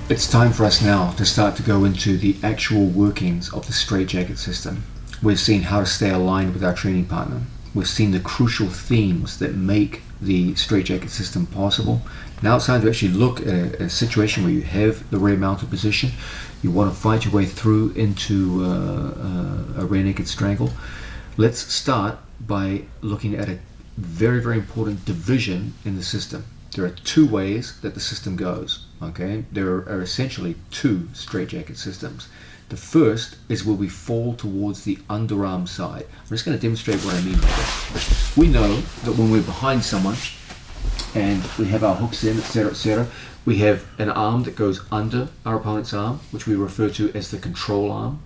It's time for us now to start to go into the actual workings of the straitjacket system. We've seen how to stay aligned with our training partner. We've seen the crucial themes that make the straitjacket system possible. Now it's time to actually look at a situation where you have the rear mounted position. You want to fight your way through into a rear naked strangle. Let's start by looking at a very, very important division in the system. There are two ways that the system goes. Okay, there are essentially two straitjacket systems. The first is where we fall towards the underarm side. I'm just going to demonstrate what I mean by that. We know that when we're behind someone and we have our hooks in, etc., we have an arm that goes under our opponent's arm, which we refer to as the control arm,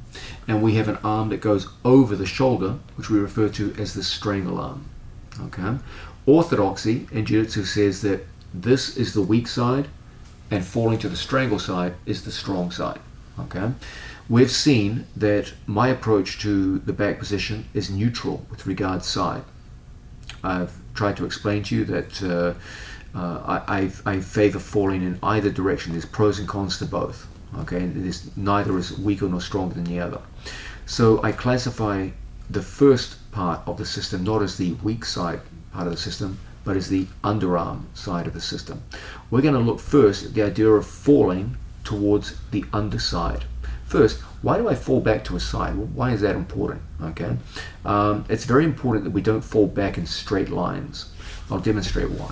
and we have an arm that goes over the shoulder, which we refer to as the strangle arm. Okay, orthodoxy in jiu-jitsu says that this is the weak side, and falling to the strangle side is the strong side. Okay, we've seen that my approach to the back position is neutral with regard side. I've tried to explain to you that I favor falling in either direction. There's pros and cons to both. Okay, neither is weaker nor stronger than the other. So I classify the first part of the system not as the weak side part of the system, but as the underarm side of the system. We're going to look first at the idea of falling towards the underside. First, why do I fall back to a side? Well, why is that important? Okay, it's very important that we don't fall back in straight lines. I'll demonstrate why.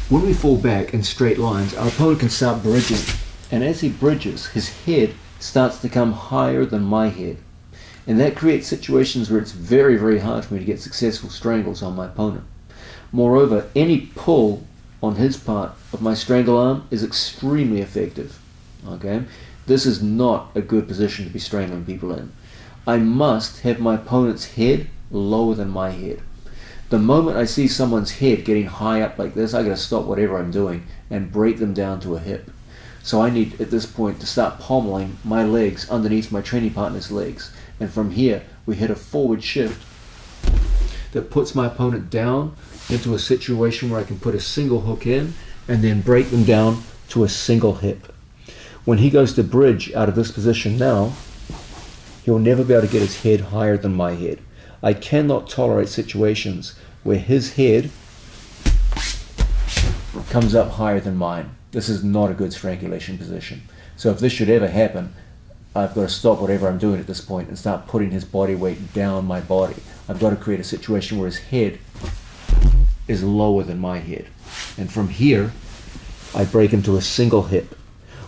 When we fall back in straight lines, our opponent can start bridging, and as he bridges, his head starts to come higher than my head. And that creates situations where it's very, very hard for me to get successful strangles on my opponent. Moreover, any pull on his part of my strangle arm is extremely effective. Okay, this is not a good position to be strangling people in. I must have my opponent's head lower than my head. The moment I see someone's head getting high up like this, I gotta stop whatever I'm doing and break them down to a hip. So I need, at this point, to start pommeling my legs underneath my training partner's legs. And from here, we hit a forward shift that puts my opponent down into a situation where I can put a single hook in and then break them down to a single hip. When he goes to bridge out of this position now, he'll never be able to get his head higher than my head. I cannot tolerate situations where his head comes up higher than mine. This is not a good strangulation position. So if this should ever happen, I've got to stop whatever I'm doing at this point and start putting his body weight down my body. I've got to create a situation where his head is lower than my head. And from here, I break him to a single hip.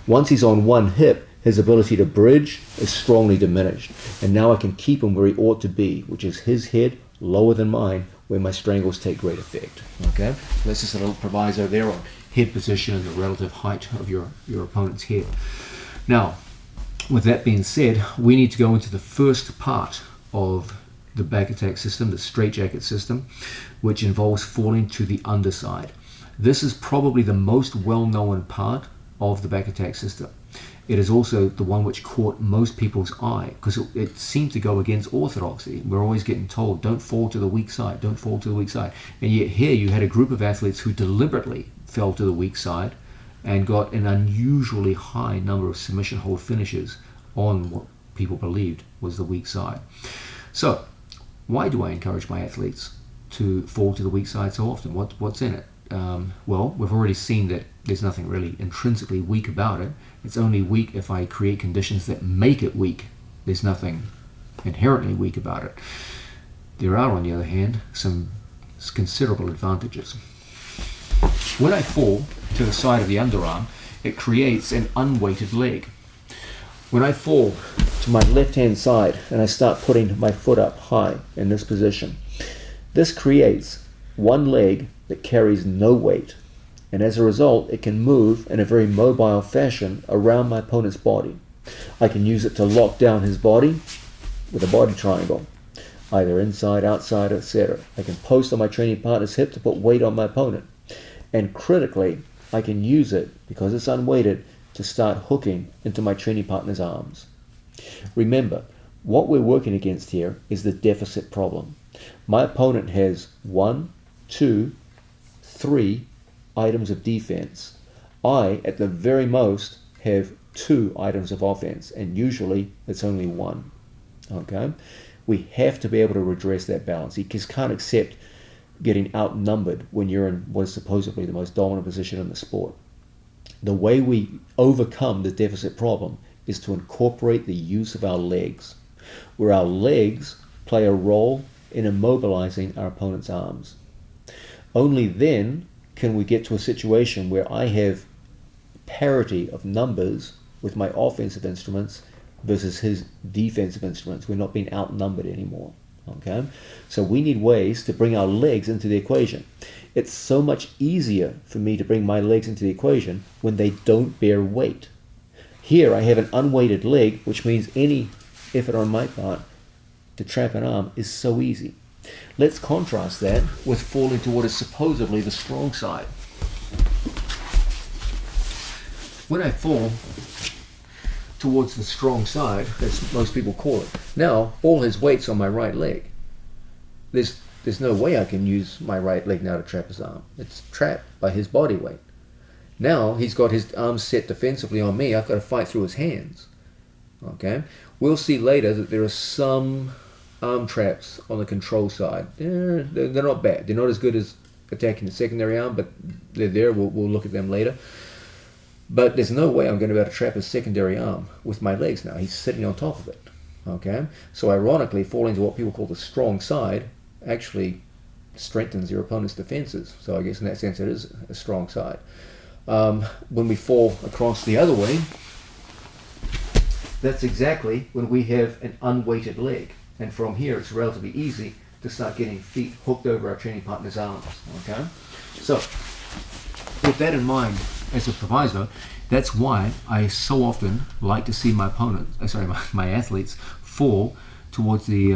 Once he's on one hip, his ability to bridge is strongly diminished. And now I can keep him where he ought to be, which is his head lower than mine, where my strangles take great effect. Okay? That's just a little proviso there on head position and the relative height of your opponent's head. Now, with that being said, we need to go into the first part of the back attack system, the straitjacket system, which involves falling to the underside. This is probably the most well-known part of the back attack system. It is also the one which caught most people's eye because it seemed to go against orthodoxy. We're always getting told, don't fall to the weak side, don't fall to the weak side. And yet here you had a group of athletes who deliberately fell to the weak side and got an unusually high number of submission hold finishes on what people believed was the weak side. So, why do I encourage my athletes to fall to the weak side so often? What's in it? Well, we've already seen that there's nothing really intrinsically weak about it. It's only weak if I create conditions that make it weak. There's nothing inherently weak about it. There are, on the other hand, some considerable advantages. When I fall to the side of the underarm, it creates an unweighted leg. When I fall to my left-hand side and I start putting my foot up high in this position, this creates one leg that carries no weight, and as a result, it can move in a very mobile fashion around my opponent's body. I can use it to lock down his body with a body triangle, either inside, outside, etc. I can post on my training partner's hip to put weight on my opponent. And critically, I can use it, because it's unweighted, to start hooking into my training partner's arms. Remember, what we're working against here is the deficit problem. My opponent has 1, 2, 3 items of defense. I, at the very most, have 2 items of offense, and usually it's only 1. Okay? We have to be able to redress that balance. You just can't accept getting outnumbered when you're in what is supposedly the most dominant position in the sport. The way we overcome the deficit problem is to incorporate the use of our legs, where our legs play a role in immobilizing our opponent's arms. Only then can we get to a situation where I have parity of numbers with my offensive instruments versus his defensive instruments. We're not being outnumbered anymore. Okay? So we need ways to bring our legs into the equation. It's so much easier for me to bring my legs into the equation when they don't bear weight. Here I have an unweighted leg, which means any effort on my part to trap an arm is so easy. Let's contrast that with falling to what is supposedly the strong side. When I fall towards the strong side, as most people call it, now all his weight's on my right leg. There's no way I can use my right leg now to trap his arm. It's trapped by his body weight. Now he's got his arms set defensively on me. I've got to fight through his hands. Okay? We'll see later that there are some arm traps on the control side. They're not bad. They're not as good as attacking the secondary arm, but they're there. We'll look at them later. But there's no way I'm going to be able to trap his secondary arm with my legs now. He's sitting on top of it. Okay? So ironically, falling to what people call the strong side actually strengthens your opponent's defenses. So I guess in that sense it is a strong side. When we fall across the other way, that's exactly when we have an unweighted leg. And from here it's relatively easy to start getting feet hooked over our training partner's arms. Okay? So with that in mind, as a proviso, that's why I so often like to see my my athletes fall towards the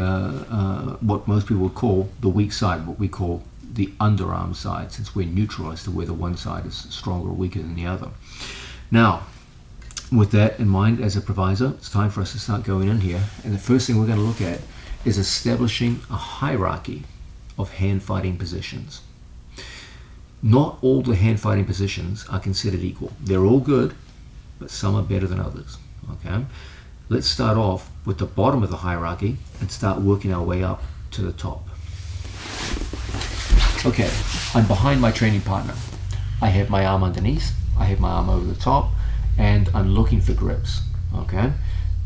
what most people would call the weak side, what we call the underarm side, since we're neutral as to whether one side is stronger or weaker than the other. Now, with that in mind as a proviso, it's time for us to start going in here. And the first thing we're going to look at is establishing a hierarchy of hand fighting positions. Not all the hand fighting positions are considered equal. They're all good, but some are better than others. Okay? Let's start off with the bottom of the hierarchy and start working our way up to the top. Okay, I'm behind my training partner. I have my arm underneath, I have my arm over the top, and I'm looking for grips. Okay?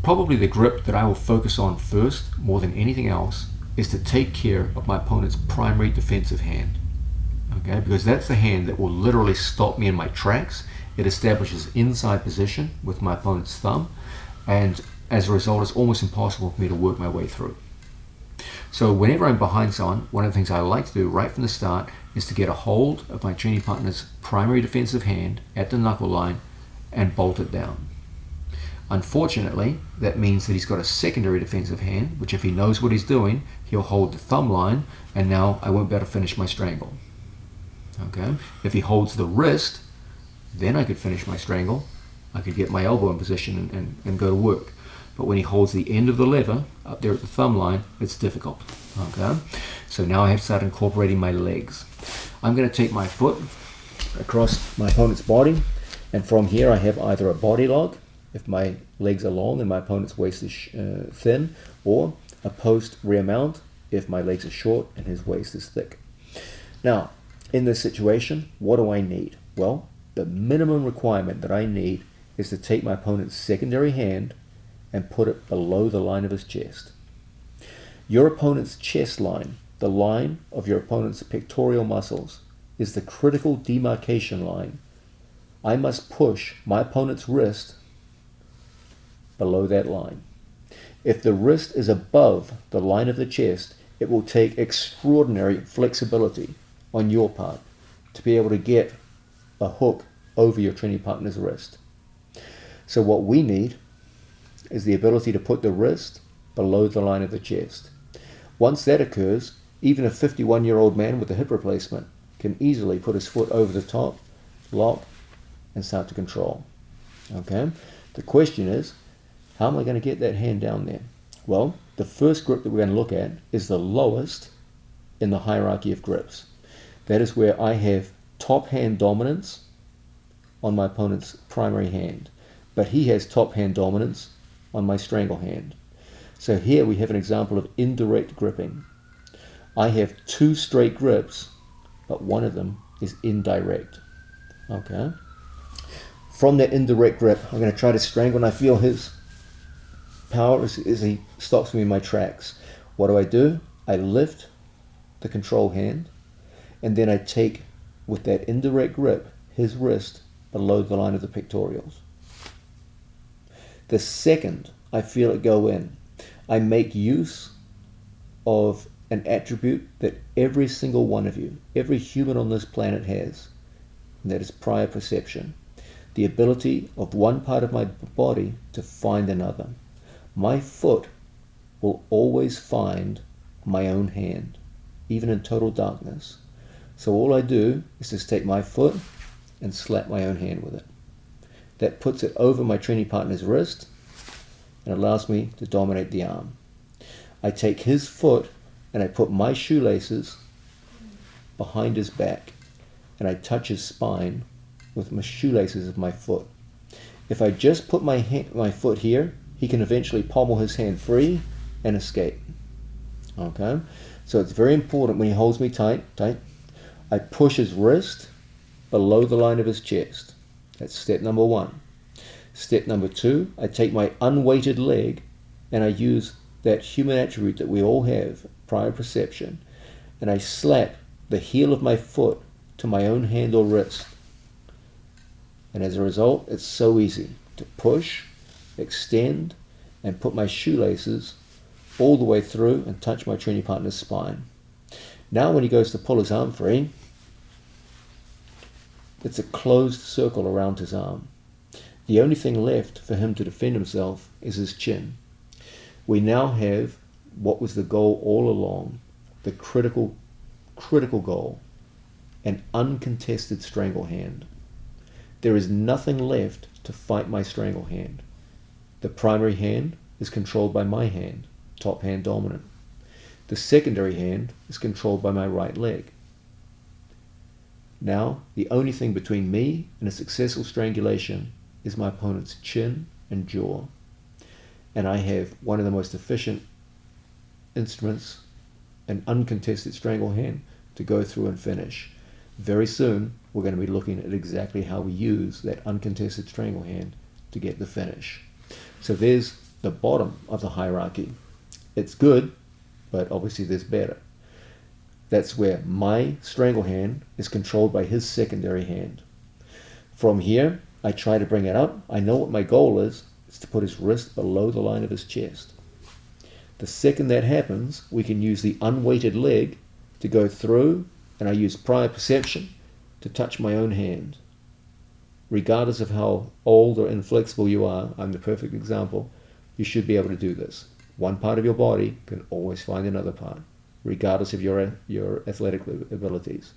Probably the grip that I will focus on first, more than anything else, is to take care of my opponent's primary defensive hand. Okay, because that's the hand that will literally stop me in my tracks. It establishes inside position with my opponent's thumb, and as a result, it's almost impossible for me to work my way through. So whenever I'm behind someone, one of the things I like to do right from the start is to get a hold of my training partner's primary defensive hand at the knuckle line and bolt it down. Unfortunately, that means that he's got a secondary defensive hand, which if he knows what he's doing, he'll hold the thumb line, and now I won't be able to finish my strangle. Okay? If he holds the wrist, then I could finish my strangle. I could get my elbow in position and go to work. But when he holds the end of the lever up there at the thumb line, it's difficult. Okay? So now I have to start incorporating my legs. I'm going to take my foot across my opponent's body, and from here I have either a body lock, if my legs are long and my opponent's waist is thin, or a post rear mount if my legs are short and his waist is thick. Now, in this situation, what do I need? Well, the minimum requirement that I need is to take my opponent's secondary hand and put it below the line of his chest. Your opponent's chest line, the line of your opponent's pectoral muscles, is the critical demarcation line. I must push my opponent's wrist below that line. If the wrist is above the line of the chest, it will take extraordinary flexibility on your part to be able to get a hook over your training partner's wrist. So what we need is the ability to put the wrist below the line of the chest. Once that occurs, even a 51-year-old man with a hip replacement can easily put his foot over the top, lock, and start to control. Okay? The question is, how am I going to get that hand down there? Well, the first grip that we're going to look at is the lowest in the hierarchy of grips. That is where I have top hand dominance on my opponent's primary hand, but he has top hand dominance on my strangle hand. So here we have an example of indirect gripping. I have two straight grips, but one of them is indirect. Okay. From that indirect grip, I'm going to try to strangle, and I feel his power as he stops me in my tracks. What do? I lift the control hand, and then I take, with that indirect grip, his wrist below the line of the pectorals. The second I feel it go in, I make use of an attribute that every single one of you, every human on this planet has, and that is prior perception. The ability of one part of my body to find another. My foot will always find my own hand, even in total darkness. So all I do is just take my foot and slap my own hand with it. That puts it over my training partner's wrist and allows me to dominate the arm. I take his foot and I put my shoelaces behind his back, and I touch his spine with my shoelaces of my foot. If I just put my foot here, he can eventually pommel his hand free and escape. Okay? So it's very important when he holds me tight, I push his wrist below the line of his chest. That's step number one. Step number two, I take my unweighted leg and I use that human attribute that we all have, prior perception, and I slap the heel of my foot to my own hand or wrist. And as a result, it's so easy to push, extend, and put my shoelaces all the way through and touch my training partner's spine. Now when he goes to pull his arm free, it's a closed circle around his arm. The only thing left for him to defend himself is his chin. We now have what was the goal all along, the critical goal, an uncontested strangle hand. There is nothing left to fight my strangle hand. The primary hand is controlled by my hand, top hand dominant. The secondary hand is controlled by my right leg. Now, the only thing between me and a successful strangulation is my opponent's chin and jaw. And I have one of the most efficient instruments, an uncontested strangle hand, to go through and finish. Very soon, we're going to be looking at exactly how we use that uncontested strangle hand to get the finish. So there's the bottom of the hierarchy. It's good, but obviously there's better. That's where my strangle hand is controlled by his secondary hand. From here, I try to bring it up. I know what my goal is. It's to put his wrist below the line of his chest. The second that happens, we can use the unweighted leg to go through, and I use prior perception to touch my own hand. Regardless of how old or inflexible you are, I'm the perfect example, you should be able to do this. One part of your body can always find another part, regardless of your athletic abilities.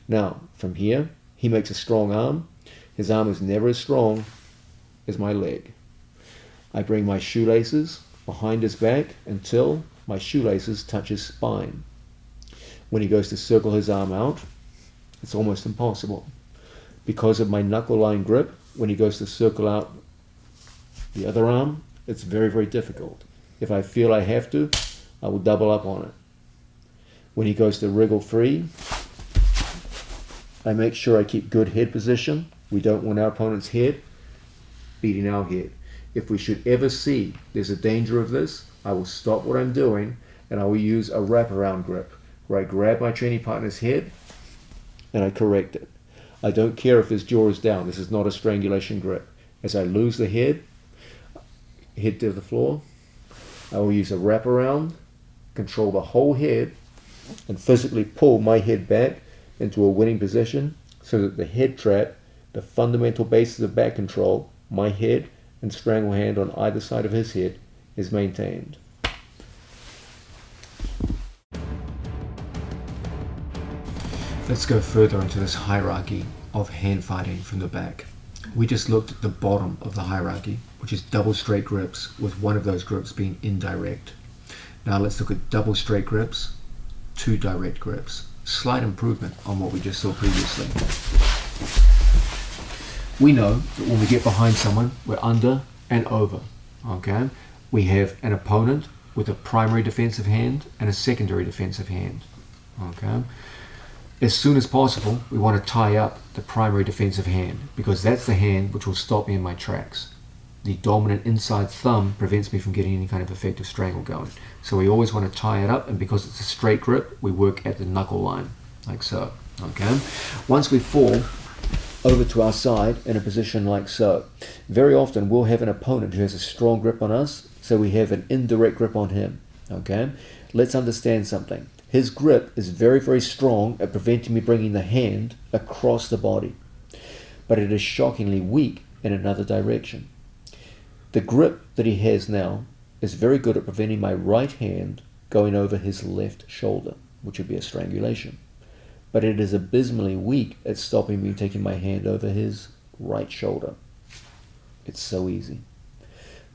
Now, from here, he makes a strong arm. His arm is never as strong as my leg. I bring my shoelaces behind his back until my shoelaces touch his spine. When he goes to circle his arm out, it's almost impossible. Because of my knuckle line grip, when he goes to circle out the other arm, it's very, very difficult. If I feel I have to, I will double up on it. When he goes to wriggle free, I make sure I keep good head position. We don't want our opponent's head beating our head. If we should ever see there's a danger of this, I will stop what I'm doing and I will use a wraparound grip where I grab my training partner's head and I correct it. I don't care if his jaw is down. This is not a strangulation grip. As I lose the head to the floor, I will use a wraparound, control the whole head, and physically pull my head back into a winning position so that the head trap, the fundamental basis of back control, my head and strangle hand on either side of his head, is maintained. Let's go further into this hierarchy of hand fighting from the back. We just looked at the bottom of the hierarchy, which is double straight grips, with one of those grips being indirect. Now let's look at double straight grips, two direct grips. Slight improvement on what we just saw previously. we know that when we get behind someone, we're under and over, okay? We have an opponent with a primary defensive hand and a secondary defensive hand, okay? As soon as possible, we want to tie up the primary defensive hand because that's the hand which will stop me in my tracks. The dominant inside thumb prevents me from getting any kind of effective strangle going. So we always want to tie it up, and because it's a straight grip, we work at the knuckle line, like so, okay? Once we fall over to our side in a position like so, very often we'll have an opponent who has a strong grip on us, so we have an indirect grip on him, okay? Let's understand something. His grip is very, very strong at preventing me bringing the hand across the body, but it is shockingly weak in another direction. The grip that he has now is very good at preventing my right hand going over his left shoulder, which would be a strangulation, but it is abysmally weak at stopping me taking my hand over his right shoulder. It's so easy.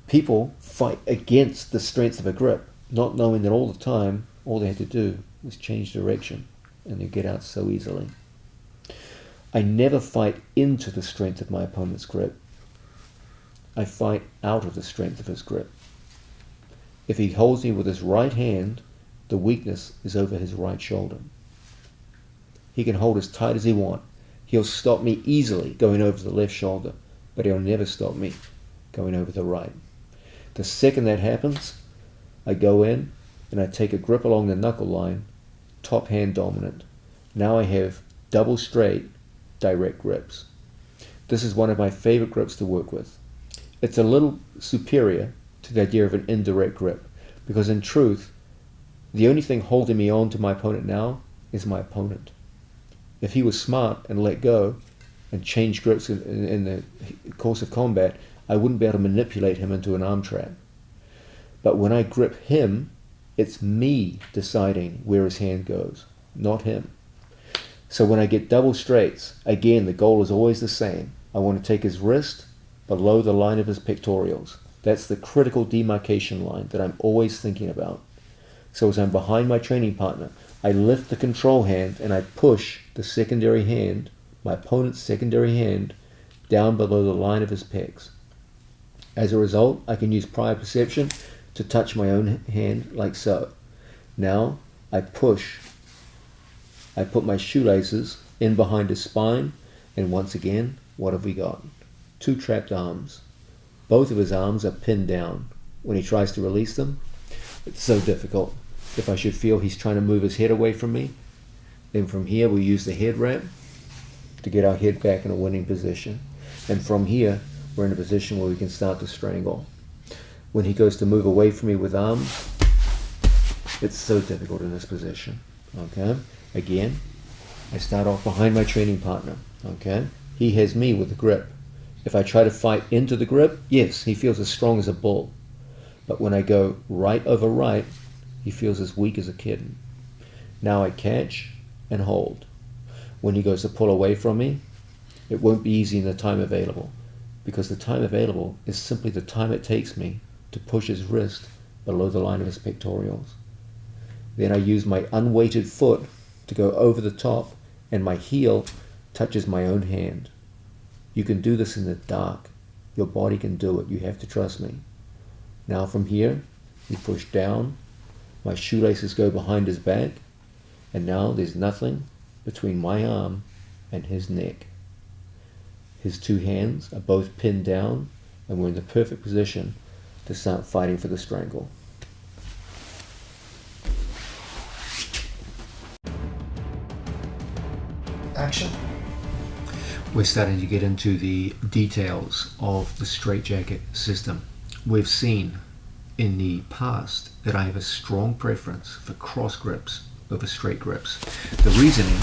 People fight against the strength of a grip, not knowing that all the time all they had to do was change direction and they get out so easily. I never fight into the strength of my opponent's grip. I fight out of the strength of his grip. If he holds me with his right hand, the weakness is over his right shoulder. He can hold as tight as he wants. He'll stop me easily going over the left shoulder, but he'll never stop me going over the right. The second that happens, I go in and I take a grip along the knuckle line, top hand dominant. Now I have double straight, direct grips. This is one of my favorite grips to work with. It's a little superior to the idea of an indirect grip, because in truth, the only thing holding me on to my opponent now is my opponent. If he was smart and let go and change grips in the course of combat, I wouldn't be able to manipulate him into an arm trap. But when I grip him, it's me deciding where his hand goes, not him. So when I get double straights, again, the goal is always the same. I want to take his wrist below the line of his pectorials. That's the critical demarcation line that I'm always thinking about. So as I'm behind my training partner, I lift the control hand and I push the secondary hand, my opponent's secondary hand, down below the line of his pecs. As a result, I can use prior perception to touch my own hand like so. Now I push. I put my shoelaces in behind his spine, and once again, what have we got? Two trapped arms. Both of his arms are pinned down. When he tries to release them, it's so difficult. If I should feel he's trying to move his head away from me, then from here we use the head wrap to get our head back in a winning position. And from here, we're in a position where we can start to strangle. When he goes to move away from me with arms, it's so difficult in this position. Okay? Again, I start off behind my training partner. Okay? He has me with the grip. If I try to fight into the grip, yes, he feels as strong as a bull. But when I go right over right, he feels as weak as a kitten. Now I catch and hold. When he goes to pull away from me, it won't be easy in the time available, because the time available is simply the time it takes me to push his wrist below the line of his pectorials. Then I use my unweighted foot to go over the top, and my heel touches my own hand. You can do this in the dark. Your body can do it. You have to trust me. Now from here, we push down. My shoelaces go behind his back, and now there's nothing between my arm and his neck. His two hands are both pinned down, and we're in the perfect position to start fighting for the strangle. Action. We're starting to get into the details of the straitjacket system. We've seen in the past that I have a strong preference for cross grips over straight grips. The reasoning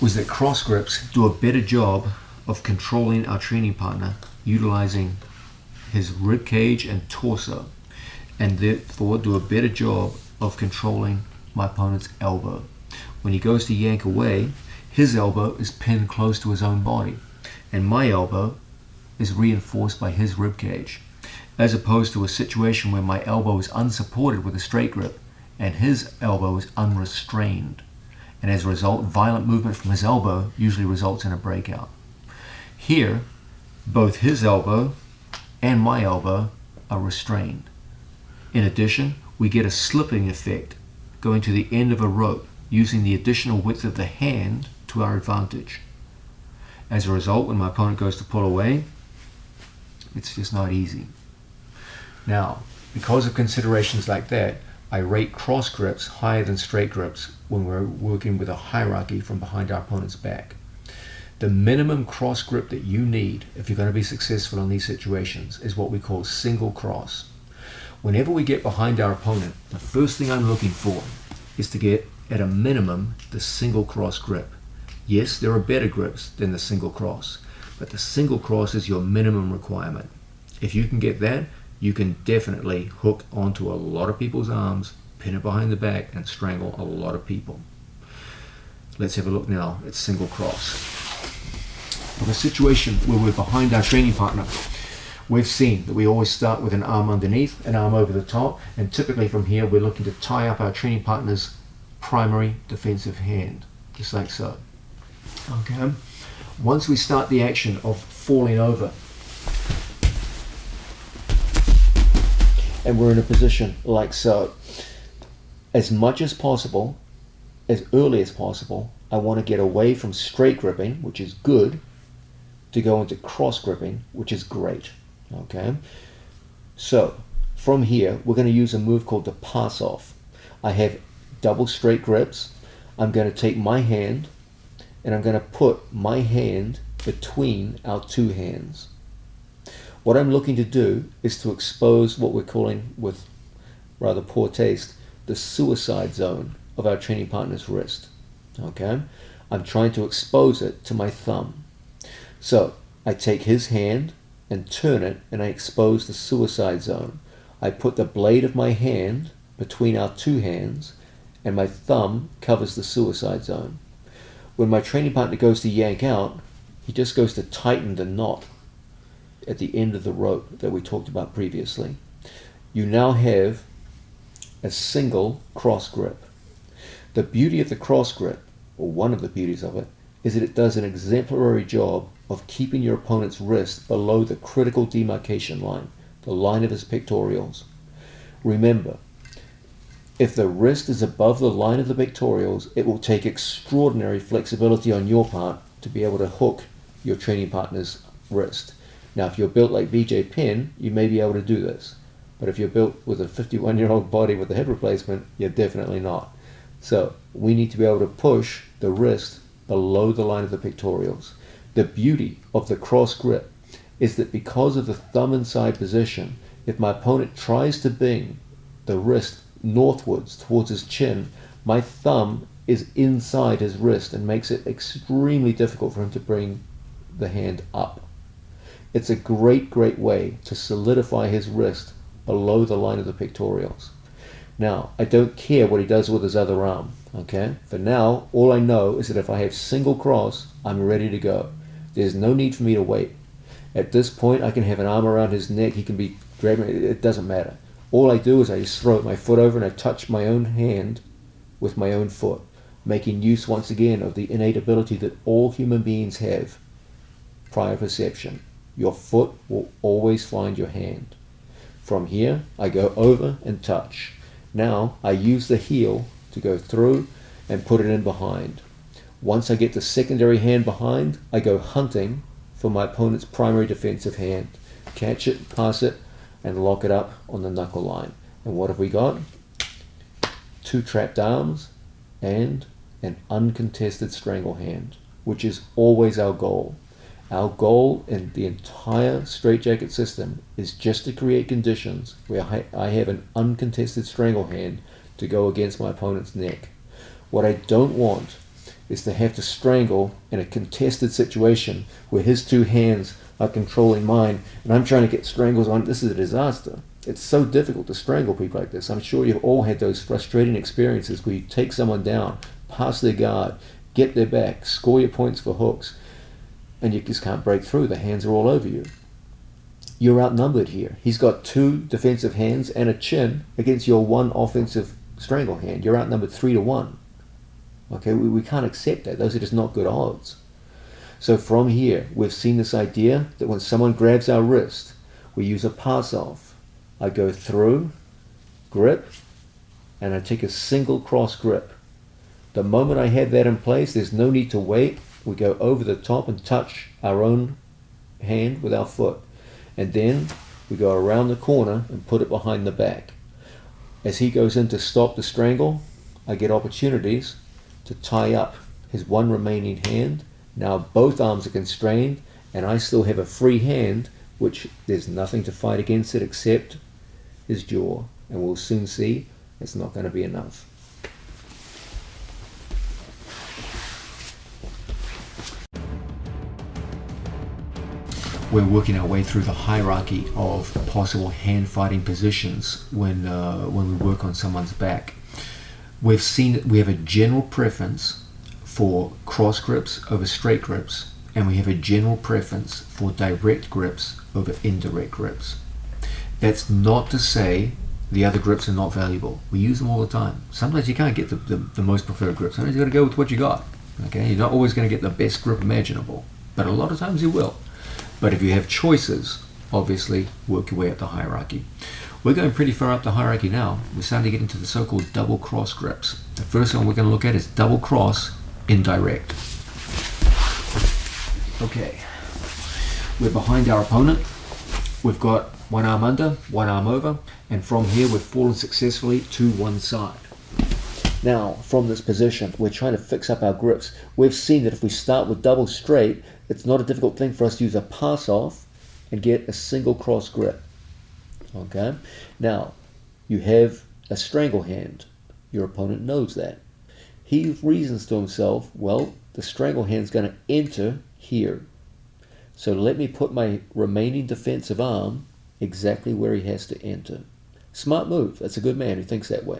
was that cross grips do a better job of controlling our training partner, utilizing his rib cage and torso, and therefore do a better job of controlling my opponent's elbow. When he goes to yank away, his elbow is pinned close to his own body, and my elbow is reinforced by his rib cage, as opposed to a situation where my elbow is unsupported with a straight grip and his elbow is unrestrained, and as a result, violent movement from his elbow usually results in a breakout. Here, both his elbow and my elbow are restrained. In addition, we get a slipping effect going to the end of a rope, using the additional width of the hand to our advantage. As a result, when my opponent goes to pull away, it's just not easy. Now, because of considerations like that, I rate cross grips higher than straight grips when we're working with a hierarchy from behind our opponent's back. The minimum cross grip that you need if you're going to be successful in these situations is what we call single cross. Whenever we get behind our opponent, the first thing I'm looking for is to get, at a minimum, the single cross grip. Yes, there are better grips than the single cross, but the single cross is your minimum requirement. If you can get that, you can definitely hook onto a lot of people's arms, pin it behind the back, and strangle a lot of people. Let's have a look now at single cross. In a situation where we're behind our training partner, we've seen that we always start with an arm underneath, an arm over the top, and typically from here we're looking to tie up our training partner's primary defensive hand, just like so. Okay. Once we start the action of falling over, and we're in a position like so, as much as possible, as early as possible, I want to get away from straight gripping, which is good, to go into cross gripping, which is great. Okay, so from here we're going to use a move called the pass off. I have double straight grips. I'm going to take my hand and I'm going to put my hand between our two hands. What I'm looking to do is to expose what we're calling, with rather poor taste, the suicide zone of our training partner's wrist. Okay, I'm trying to expose it to my thumb. So I take his hand and turn it, and I expose the suicide zone. I put the blade of my hand between our two hands, and my thumb covers the suicide zone. When my training partner goes to yank out, he just goes to tighten the knot at the end of the rope that we talked about previously. You now have a single cross grip. The beauty of the cross grip, or one of the beauties of it, is that it does an exemplary job of keeping your opponent's wrist below the critical demarcation line, the line of his pectorals. Remember, if the wrist is above the line of the pectorals, it will take extraordinary flexibility on your part to be able to hook your training partner's wrist. Now, if you're built like BJ Penn, you may be able to do this. But if you're built with a 51-year-old body with a hip replacement, you're definitely not. So we need to be able to push the wrist below the line of the pectorals. The beauty of the cross grip is that because of the thumb inside position, if my opponent tries to bring the wrist northwards towards his chin, my thumb is inside his wrist and makes it extremely difficult for him to bring the hand up. It's a great way to solidify his wrist below the line of the pectorals. Now, I don't care what he does with his other arm, okay? For now, all I know is that if I have single cross, I'm ready to go. There's no need for me to wait. At this point, I can have an arm around his neck, he can be grabbing, it doesn't matter. All I do is I just throw my foot over and I touch my own hand with my own foot, making use once again of the innate ability that all human beings have, prior perception. Your foot will always find your hand. From here, I go over and touch. Now, I use the heel to go through and put it in behind. Once I get the secondary hand behind, I go hunting for my opponent's primary defensive hand. Catch it, pass it, and lock it up on the knuckle line. And what have we got? Two trapped arms and an uncontested strangle hand, which is always our goal. Our goal in the entire straitjacket system is just to create conditions where I have an uncontested strangle hand to go against my opponent's neck. What I don't want is to have to strangle in a contested situation where his two hands are controlling mine and I'm trying to get strangles on. This is a disaster. It's so difficult to strangle people like this. I'm sure you've all had those frustrating experiences where you take someone down, pass their guard, get their back, score your points for hooks, and you just can't break through. The hands are all over you. You're outnumbered here. He's got two defensive hands and a chin against your one offensive strangle hand. You're outnumbered 3-1. Okay, we can't accept that. Those are just not good odds. So from here, we've seen this idea that when someone grabs our wrist, we use a pass-off. I go through, grip, and I take a single cross grip. The moment I have that in place, there's no need to wait. We go over the top and touch our own hand with our foot. And then we go around the corner and put it behind the back. As he goes in to stop the strangle, I get opportunities to tie up his one remaining hand. Now both arms are constrained and I still have a free hand, which there's nothing to fight against it except his jaw. And we'll soon see it's not going to be enough. We're working our way through the hierarchy of possible hand fighting positions when we work on someone's back. We've seen that we have a general preference for cross grips over straight grips, and we have a general preference for direct grips over indirect grips. That's not to say the other grips are not valuable. We use them all the time. Sometimes you can't get the most preferred grip. Sometimes you've got to go with what you got. Okay, you're not always going to get the best grip imaginable, but a lot of times you will. But if you have choices, obviously work your way up the hierarchy. We're going pretty far up the hierarchy now. We're starting to get into the so-called double cross grips. The first one we're going to look at is double cross indirect. Okay, we're behind our opponent. We've got one arm under, one arm over, and from here we've fallen successfully to one side. Now, from this position, we're trying to fix up our grips. We've seen that if we start with double straight, it's not a difficult thing for us to use a pass-off and get a single cross grip. Okay? Now, you have a strangle hand. Your opponent knows that. He reasons to himself, well, the strangle hand's going to enter here. So let me put my remaining defensive arm exactly where he has to enter. Smart move. That's a good man who thinks that way.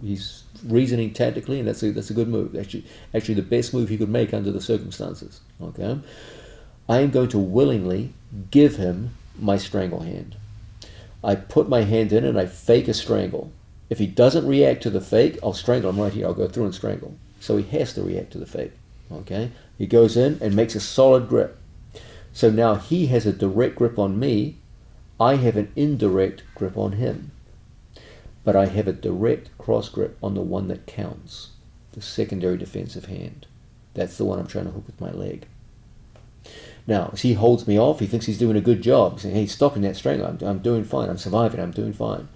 He's reasoning tactically, and that's a good move. Actually, the best move he could make under the circumstances. Okay, I am going to willingly give him my strangle hand. I put my hand in and I fake a strangle. If he doesn't react to the fake, I'll strangle him right here. I'll go through and strangle. So he has to react to the fake. Okay, he goes in and makes a solid grip. So now he has a direct grip on me. I have an indirect grip on him. But I have a direct cross grip on the one that counts, the secondary defensive hand. That's the one I'm trying to hook with my leg. Now, as he holds me off, he thinks he's doing a good job. He's saying, hey, stopping that strangle. I'm doing fine. I'm surviving. I'm doing fine.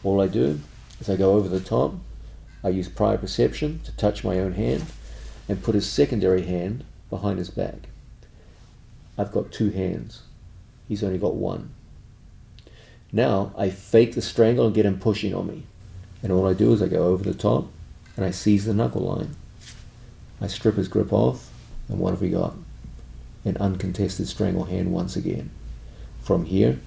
All I do is I go over the top. I use prior perception to touch my own hand and put his secondary hand behind his back. I've got two hands. He's only got one. Now I fake the strangle and get him pushing on me. And all I do is I go over the top and I seize the knuckle line. I strip his grip off, and what have we got? An uncontested strangle hand once again. From here,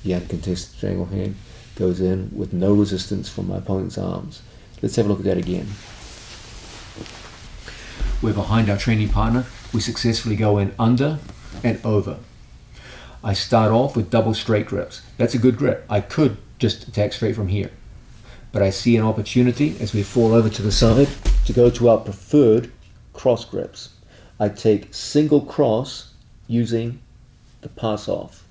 the uncontested strangle hand goes in with no resistance from my opponent's arms. Let's have a look at that again. We're behind our training partner. We successfully go in under and over. I start off with double straight grips. That's a good grip. I could just attack straight from here. But I see an opportunity as we fall over to the side to go to our preferred cross grips. I take single cross using the pass off.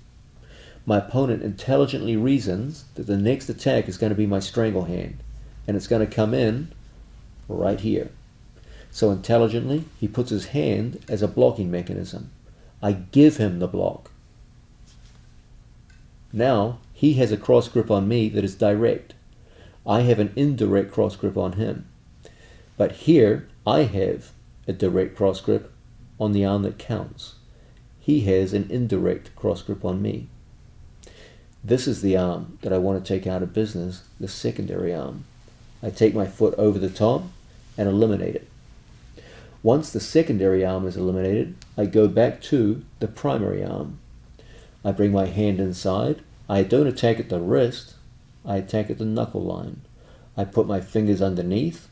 My opponent intelligently reasons that the next attack is going to be my strangle hand, and it's going to come in right here. So intelligently, he puts his hand as a blocking mechanism. I give him the block. Now, he has a cross grip on me that is direct. I have an indirect cross grip on him. But here, I have a direct cross grip on the arm that counts. He has an indirect cross grip on me. This is the arm that I want to take out of business, the secondary arm. I take my foot over the top and eliminate it. Once the secondary arm is eliminated, I go back to the primary arm. I bring my hand inside. I don't attack at the wrist. I attack at the knuckle line. I put my fingers underneath,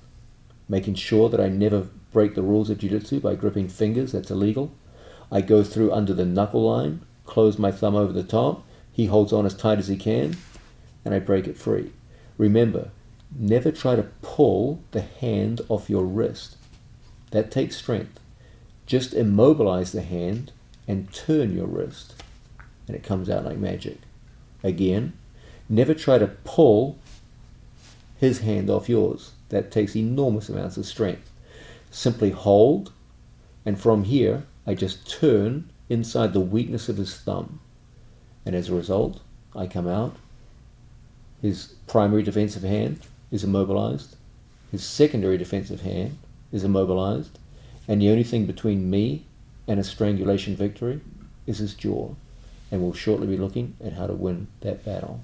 making sure that I never break the rules of jiu-jitsu by gripping fingers. That's illegal. I go through under the knuckle line, close my thumb over the top. He holds on as tight as he can, and I break it free. Remember, never try to pull the hand off your wrist. That takes strength. Just immobilize the hand and turn your wrist, and it comes out like magic. Again, never try to pull his hand off yours. That takes enormous amounts of strength. Simply hold, and from here, I just turn inside the weakness of his thumb. And as a result, I come out. His primary defensive hand is immobilized. His secondary defensive hand is immobilized. And the only thing between me and a strangulation victory is his jaw. And we'll shortly be looking at how to win that battle.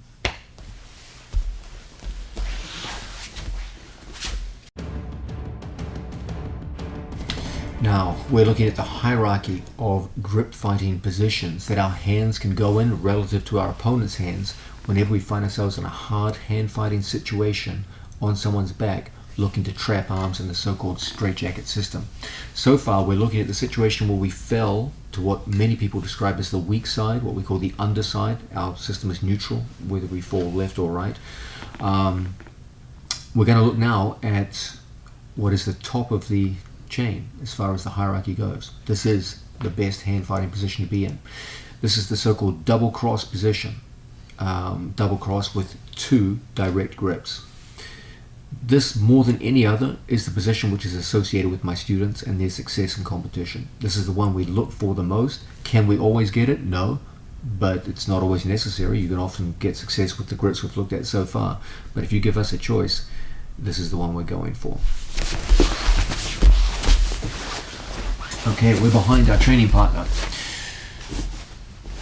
Now, we're looking at the hierarchy of grip fighting positions that our hands can go in relative to our opponent's hands whenever we find ourselves in a hard hand fighting situation on someone's back looking to trap arms in the so-called straitjacket system. So far, we're looking at the situation where we fell to what many people describe as the weak side, what we call the underside. Our system is neutral, whether we fall left or right. We're going to look now at what is the top of the chain as far as the hierarchy goes. This is the best hand fighting position to be in. This is the so-called double cross position. Double cross with 2 direct grips. This, more than any other, is the position which is associated with my students and their success in competition. This is the one we look for the most. Can we always get it? No, but it's not always necessary. You can often get success with the grips we've looked at so far. But if you give us a choice, this is the one we're going for. Okay, we're behind our training partner.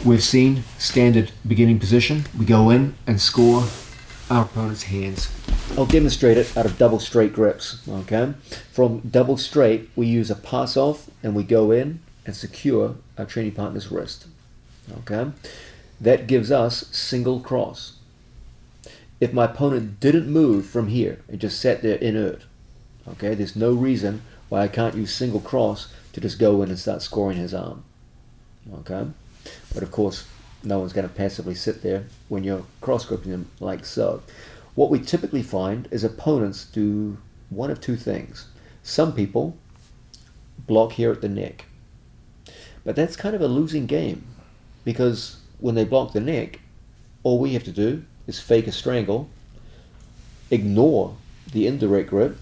We've seen standard beginning position. We go in and score our opponent's hands. I'll demonstrate it out of double straight grips. Okay, from double straight we use a pass off and we go in and secure our training partner's wrist. Okay, that gives us single cross. If my opponent didn't move from here and just sat there inert, okay, there's no reason why I can't use single cross to just go in and start scoring his arm. Okay, but of course no one's going to passively sit there when you're cross gripping them like so. What we typically find is opponents do one of 2 things. Some people block here at the neck, but that's kind of a losing game, because when they block the neck, all we have to do is fake a strangle, ignore the indirect grip,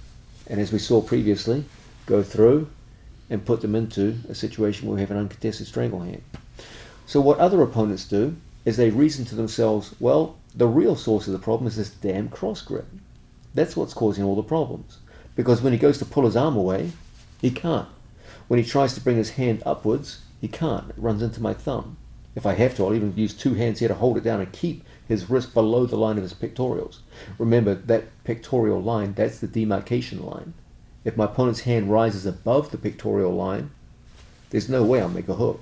and as we saw previously, go through and put them into a situation where we have an uncontested strangle hand. So what other opponents do is they reason to themselves, well, the real source of the problem is this damn cross grip. That's what's causing all the problems. Because when he goes to pull his arm away, he can't. When he tries to bring his hand upwards, he can't. It runs into my thumb. If I have to, I'll even use 2 hands here to hold it down and keep his wrist below the line of his pectorals. Remember, that pectoral line, that's the demarcation line. If my opponent's hand rises above the pectoral line, there's no way I'll make a hook.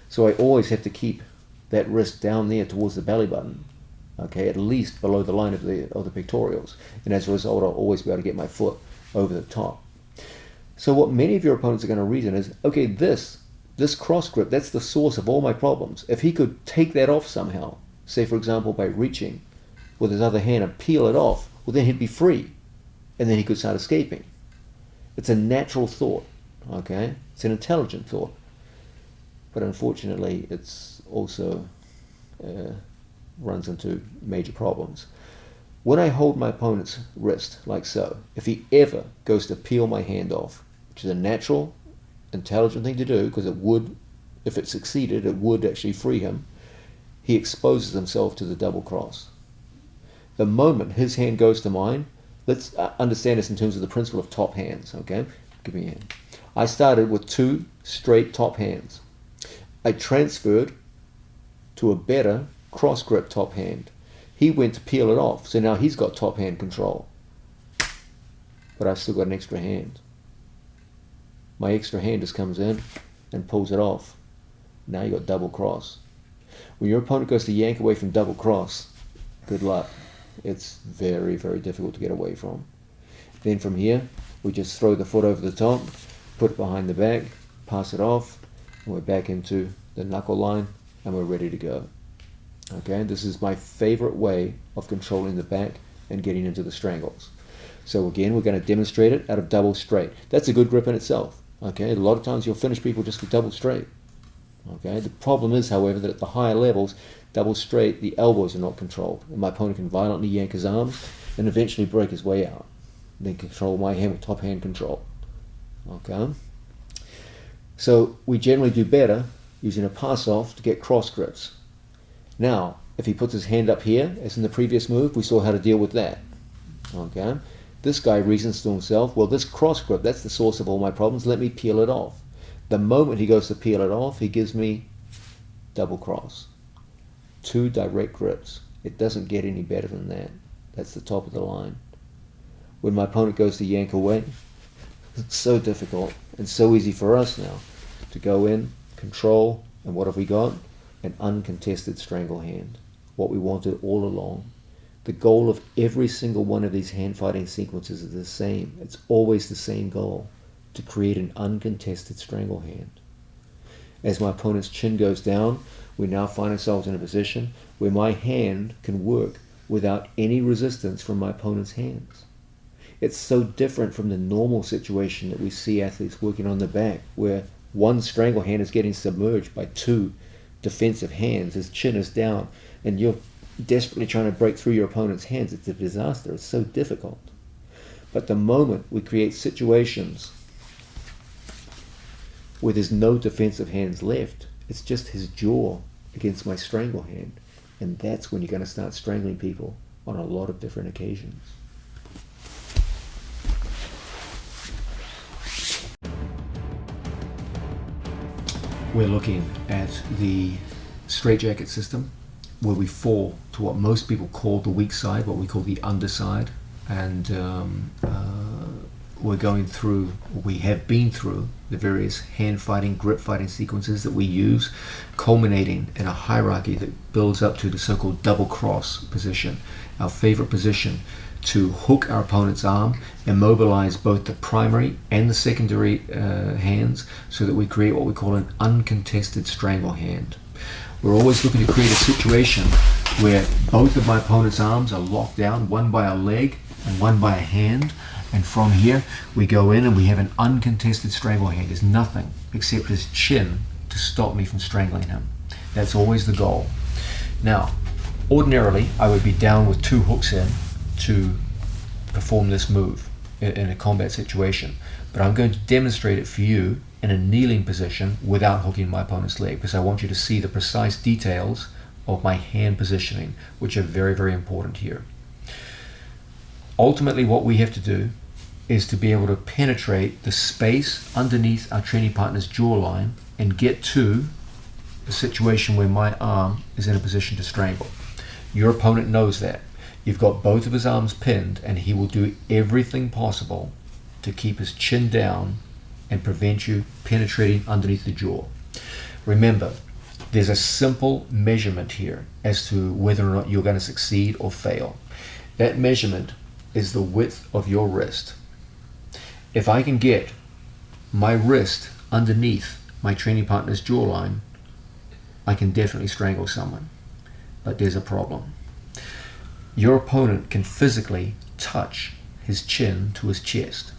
So I always have to keep that wrist down there towards the belly button, okay, at least below the line of the pectorals. And as a result, I'll always be able to get my foot over the top. So what many of your opponents are going to reason is, okay, this cross grip, that's the source of all my problems. If he could take that off somehow, say for example by reaching with his other hand and peel it off, well then he'd be free, and then he could start escaping. It's a natural thought, okay? It's an intelligent thought. But unfortunately, it's also runs into major problems. When I hold my opponent's wrist, like so, if he ever goes to peel my hand off, which is a natural, intelligent thing to do, because it would, if it succeeded, it would actually free him, he exposes himself to the double cross. The moment his hand goes to mine, let's understand this in terms of the principle of top hands, okay? Give me a hand. I started with 2 straight top hands. I transferred to a better cross grip top hand. He went to peel it off, so now he's got top hand control. But I've still got an extra hand. My extra hand just comes in and pulls it off. Now you got double cross. When your opponent goes to yank away from double cross, good luck. It's very, very difficult to get away from. Then from here, we just throw the foot over the top, put it behind the back, pass it off, and we're back into the knuckle line, and we're ready to go. Okay, this is my favorite way of controlling the back and getting into the strangles. So again, we're going to demonstrate it out of double straight. That's a good grip in itself. Okay, a lot of times you'll finish people just with double straight. Okay, the problem is, however, that at the higher levels, double straight, the elbows are not controlled, and my opponent can violently yank his arms and eventually break his way out. They control my hand with top hand control. Okay, so we generally do better using a pass off to get cross grips. Now, if he puts his hand up here, as in the previous move, we saw how to deal with that. Okay, this guy reasons to himself, well, this cross grip, that's the source of all my problems, let me peel it off. The moment he goes to peel it off, he gives me double cross. 2 direct grips. It doesn't get any better than that. That's the top of the line. When my opponent goes to yank away, it's so difficult and so easy for us now to go in, control, and what have we got? An uncontested strangle hand. What we wanted all along. The goal of every single one of these hand fighting sequences is the same. It's always the same goal, to create an uncontested strangle hand. As my opponent's chin goes down, we now find ourselves in a position where my hand can work without any resistance from my opponent's hands. It's so different from the normal situation that we see athletes working on the back, where one strangle hand is getting submerged by 2 defensive hands. His chin is down, and you're desperately trying to break through your opponent's hands. It's a disaster. It's so difficult. But the moment we create situations where there's no defensive hands left, it's just his jaw against my strangle hand, and that's when you're going to start strangling people on a lot of different occasions. We're looking at the straitjacket system, where we fall to what most people call the weak side, what we call the underside, and we're going through, we have been through the various hand fighting, grip fighting sequences that we use, culminating in a hierarchy that builds up to the so-called double cross position, our favorite position to hook our opponent's arm, immobilize both the primary and the secondary hands, so that we create what we call an uncontested strangle hand. We're always looking to create a situation where both of my opponent's arms are locked down, one by a leg and one by a hand, and from here we go in and we have an uncontested strangle hand. There's nothing except his chin to stop me from strangling him. That's always the goal. Now, ordinarily I would be down with 2 hooks in to perform this move in a combat situation, but I'm going to demonstrate it for you in a kneeling position without hooking my opponent's leg, because I want you to see the precise details of my hand positioning, which are very, very important here. Ultimately, what we have to do is to be able to penetrate the space underneath our training partner's jawline and get to a situation where my arm is in a position to strangle. Your opponent knows that. You've got both of his arms pinned, and he will do everything possible to keep his chin down and prevent you penetrating underneath the jaw. Remember, there's a simple measurement here as to whether or not you're going to succeed or fail. That measurement is the width of your wrist. If I can get my wrist underneath my training partner's jawline, I can definitely strangle someone. But there's a problem. Your opponent can physically touch his chin to his chest.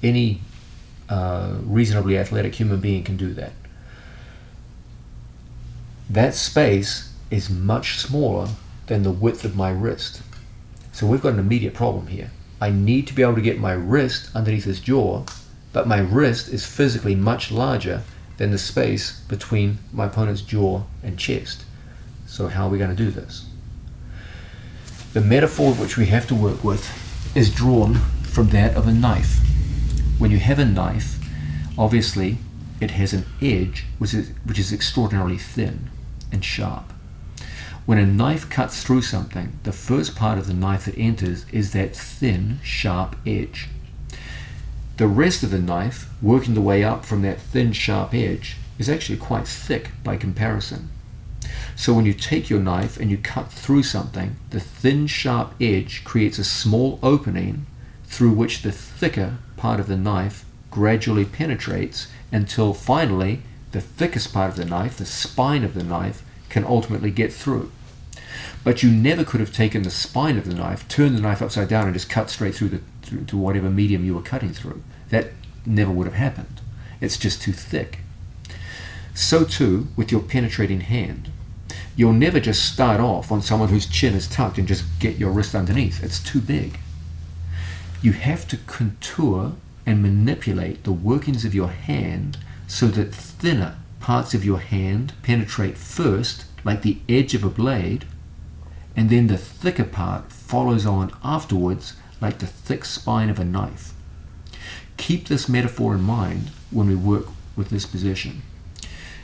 Any reasonably athletic human being can do that. That space is much smaller than the width of my wrist. So we've got an immediate problem here. I need to be able to get my wrist underneath his jaw, but my wrist is physically much larger than the space between my opponent's jaw and chest. So how are we going to do this? The metaphor which we have to work with is drawn from that of a knife. When you have a knife, obviously it has an edge which is extraordinarily thin and sharp. When a knife cuts through something, the first part of the knife that enters is that thin, sharp edge. The rest of the knife, working the way up from that thin, sharp edge, is actually quite thick by comparison. So when you take your knife and you cut through something, the thin, sharp edge creates a small opening through which the thicker part of the knife gradually penetrates until finally the thickest part of the knife, the spine of the knife, can ultimately get through. But you never could have taken the spine of the knife, turned the knife upside down and just cut straight through to whatever medium you were cutting through. That never would have happened. It's just too thick. So too with your penetrating hand. You'll never just start off on someone whose chin is tucked and just get your wrist underneath. It's too big. You have to contour and manipulate the workings of your hand so that thinner parts of your hand penetrate first, like the edge of a blade, and then the thicker part follows on afterwards, like the thick spine of a knife. Keep this metaphor in mind when we work with this position.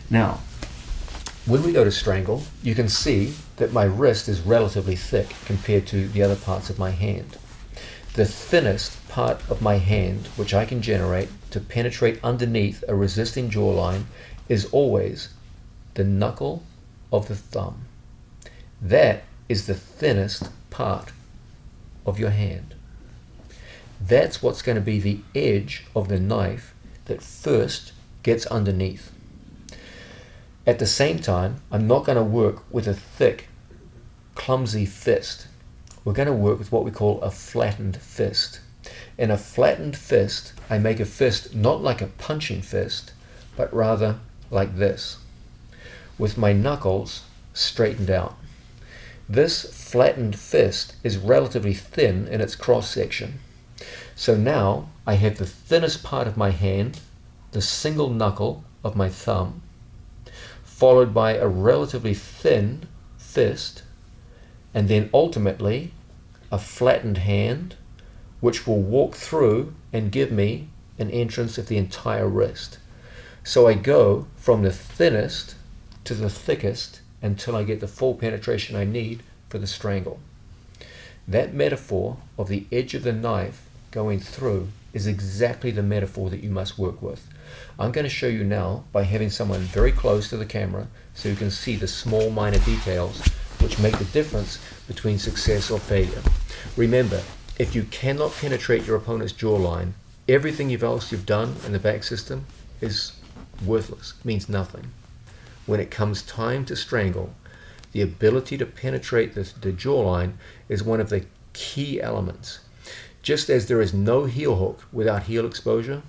Now, when we go to strangle, you can see that my wrist is relatively thick compared to the other parts of my hand. The thinnest part of my hand, which I can generate to penetrate underneath a resisting jawline, is always the knuckle of the thumb. That is the thinnest part of your hand. That's what's going to be the edge of the knife that first gets underneath. At the same time, I'm not going to work with a thick, clumsy fist. We're going to work with what we call a flattened fist. In a flattened fist, I make a fist not like a punching fist, but rather like this, with my knuckles straightened out. This flattened fist is relatively thin in its cross section. So now I have the thinnest part of my hand, the single knuckle of my thumb, followed by a relatively thin fist, and then ultimately a flattened hand, which will walk through and give me an entrance of the entire wrist. So I go from the thinnest to the thickest until I get the full penetration I need for the strangle. That metaphor of the edge of the knife going through is exactly the metaphor that you must work with. I'm going to show you now by having someone very close to the camera so you can see the small minor details which make the difference between success or failure. Remember, if you cannot penetrate your opponent's jawline, everything else you've done in the back system is worthless, means nothing. When it comes time to strangle, the ability to penetrate the jawline is one of the key elements. Just as there is no heel hook without heel exposure,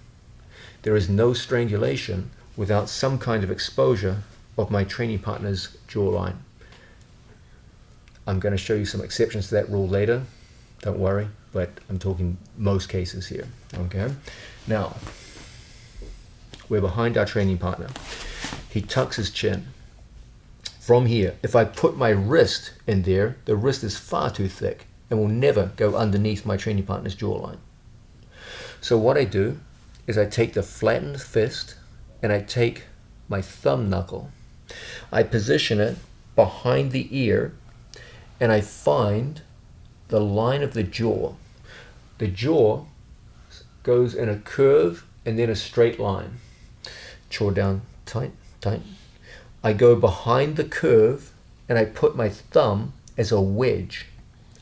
there is no strangulation without some kind of exposure of my training partner's jawline. I'm going to show you some exceptions to that rule later, don't worry, but I'm talking most cases here. Okay. Now, we're behind our training partner. He tucks his chin. From here, if I put my wrist in there, the wrist is far too thick and will never go underneath my training partner's jawline. So what I do is I take the flattened fist and I take my thumb knuckle. I position it behind the ear and I find the line of the jaw. The jaw goes in a curve and then a straight line. Jaw down tight, tight. I go behind the curve and I put my thumb as a wedge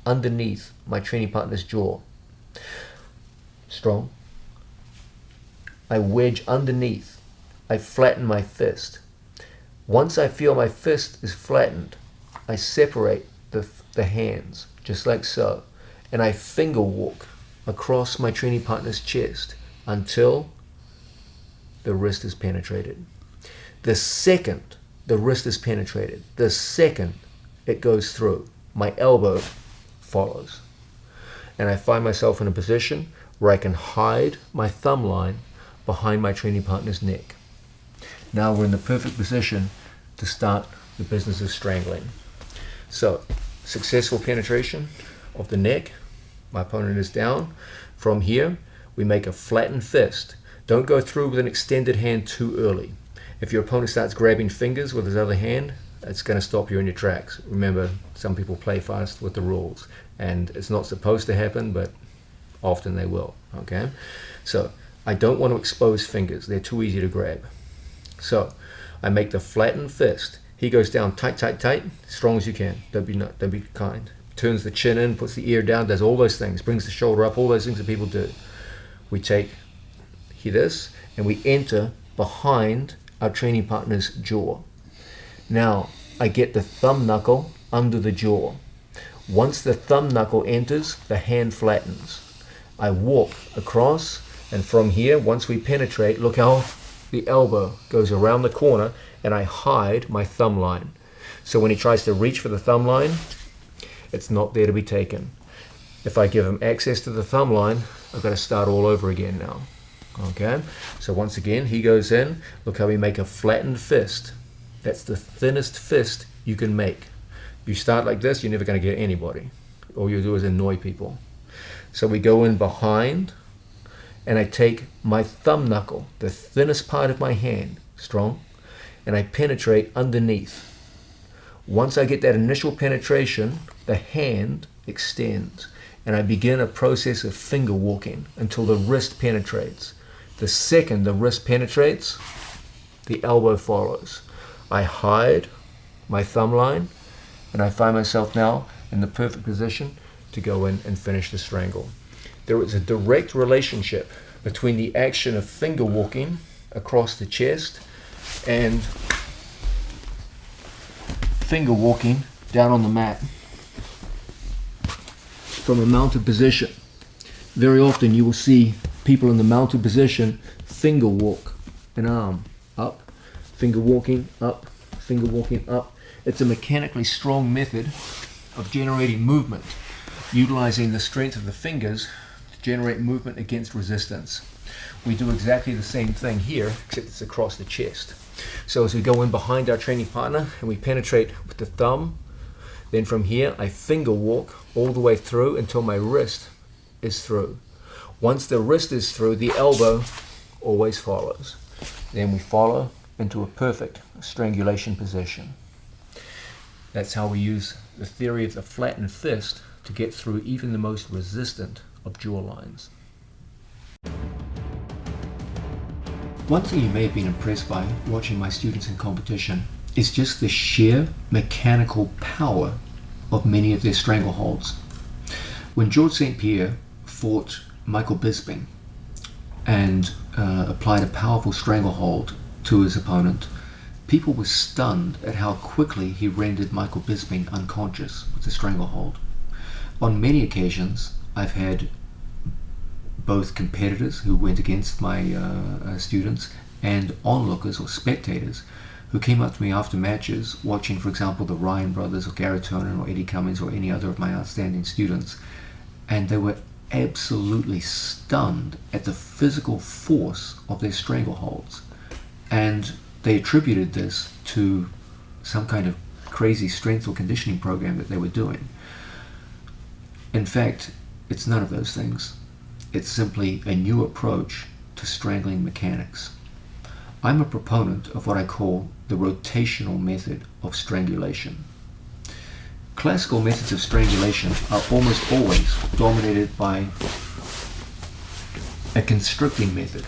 underneath my training partner's jaw. Strong. I wedge underneath. I flatten my fist. Once I feel my fist is flattened, I separate the hands, just like so, and I finger walk across my training partner's chest until the wrist is penetrated. The second the wrist is penetrated, the second it goes through, my elbow follows. And I find myself in a position where I can hide my thumb line behind my training partner's neck. Now we're in the perfect position to start the business of strangling. So, successful penetration of the neck. My opponent is down. From here, we make a flattened fist. Don't go through with an extended hand too early. If your opponent starts grabbing fingers with his other hand, it's going to stop you in your tracks. Remember, some people play fast with the rules, and it's not supposed to happen, but often they will. Okay? So, I don't want to expose fingers. They're too easy to grab. So, I make the flattened fist. He goes down tight, tight, tight, strong as you can. Don't be kind. Turns the chin in, puts the ear down, does all those things, brings the shoulder up, all those things that people do. We take this and we enter behind our training partner's jaw. Now, I get the thumb knuckle under the jaw. Once the thumb knuckle enters, the hand flattens. I walk across And from here, once we penetrate, look how the elbow goes around the corner, and I hide my thumb line. So when he tries to reach for the thumb line, it's not there to be taken. If I give him access to the thumb line, I've got to start all over again now. Okay, so once again, he goes in. Look how we make a flattened fist. That's the thinnest fist you can make. You start like this, you're never going to get anybody. All you do is annoy people. So we go in behind, and I take my thumb knuckle, the thinnest part of my hand, strong, and I penetrate underneath. Once I get that initial penetration, the hand extends, and I begin a process of finger walking until the wrist penetrates. The second the wrist penetrates, the elbow follows. I hide my thumb line, and I find myself now in the perfect position to go in and finish the strangle. There is a direct relationship between the action of finger walking across the chest and finger walking down on the mat from a mounted position. Very often you will see people in the mounted position finger walk an arm up, finger walking up, finger walking up. It's a mechanically strong method of generating movement, utilizing the strength of the fingers to generate movement against resistance. We do exactly the same thing here, except it's across the chest. So as we go in behind our training partner and we penetrate with the thumb, then from here I finger walk all the way through until my wrist is through. Once the wrist is through, the elbow always follows. Then we follow into a perfect strangulation position. That's how we use the theory of the flattened fist to get through even the most resistant of jaw lines. One thing you may have been impressed by watching my students in competition is just the sheer mechanical power of many of their strangleholds. When George St. Pierre fought Michael Bisping and applied a powerful stranglehold to his opponent, people were stunned at how quickly he rendered Michael Bisping unconscious with the stranglehold. On many occasions, I've had both competitors who went against my students and onlookers or spectators who came up to me after matches watching, for example, the Ryan brothers or Gary Tonin or Eddie Cummings or any other of my outstanding students, and they were absolutely stunned at the physical force of their strangleholds, and they attributed this to some kind of crazy strength or conditioning program that they were doing. In fact, it's none of those things. It's simply a new approach to strangling mechanics. I'm a proponent of what I call the rotational method of strangulation. Classical methods of strangulation are almost always dominated by a constricting method,